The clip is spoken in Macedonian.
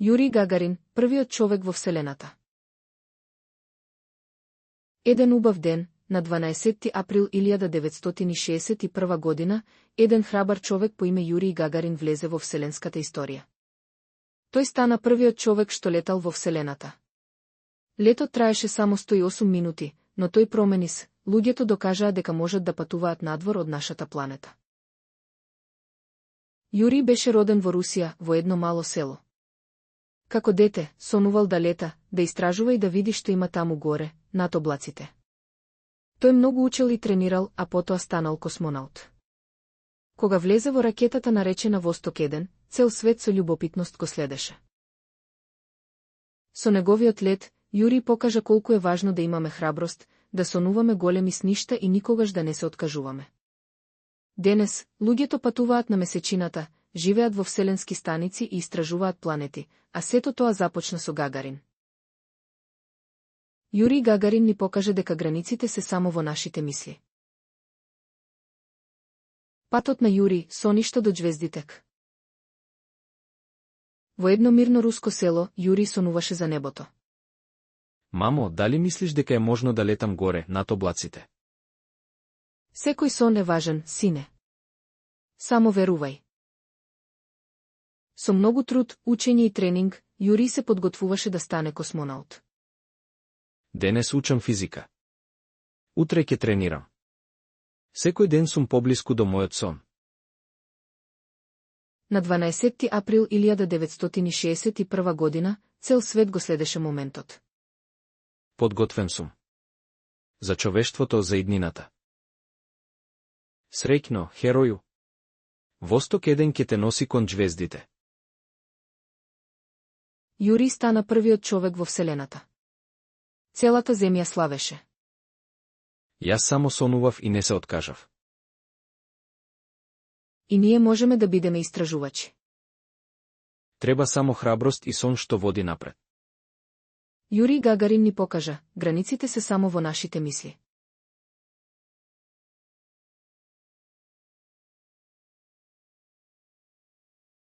Юрий Гагарин, првиот човек во Вселената. Еден убав ден, на 12 април 1961 година, еден храбар човек по име Юрий Гагарин влезе во вселенската историја. Тој стана првиот човек што летал во Вселената. Летот траеше само 108 минути, но тој промени се, луѓето докажаа дека можат да патуваат надвор од нашата планета. Юрий беше роден во Русија, во едно мало село. Како дете, сонувал да лета, да истражува и да види што има таму горе, над облаците. Тој многу учел и тренирал, а потоа станал космонаут. Кога влезе во ракетата наречена Восток 1, цел свет со љубопитност го следеше. Со неговиот лет, Юрий покажа колку е важно да имаме храброст, да сонуваме големи сништа и никогаш да не се откажуваме. Денес, луѓето патуваат на месечината, живеат во вселенски станици и истражуваат планети, а сето тоа започна со Гагарин. Юрий Гагарин ни покаже дека границите се само во нашите мисли. Патот на Юрий, соништа до џвездитек. Во едно мирно руско село, Юрий сонуваше за небото. Мамо, дали мислиш дека е можно да летам горе, над облаците? Секој сон е важен, сине. Само верувај. Со многу труд, учење и тренинг, Юрий се подготвуваше да стане космонаут. Денес учам физика. Утре ќе тренирам. Секој ден сум поблиску до мојот сон. На 12 април 1961 година, цел свет го следеше моментот. Подготвен сум. За човештвото, за иднината. Среќно, хероју. Восток 1 ќе те носи кон џвездите. Юрий стана првиот човек во Вселената. Целата земја славеше. Јас само сонував и не се откажав. И ние можеме да бидеме истражувачи. Треба само храброст и сон што води напред. Юрий Гагарин ни покажа, границите се само во нашите мисли.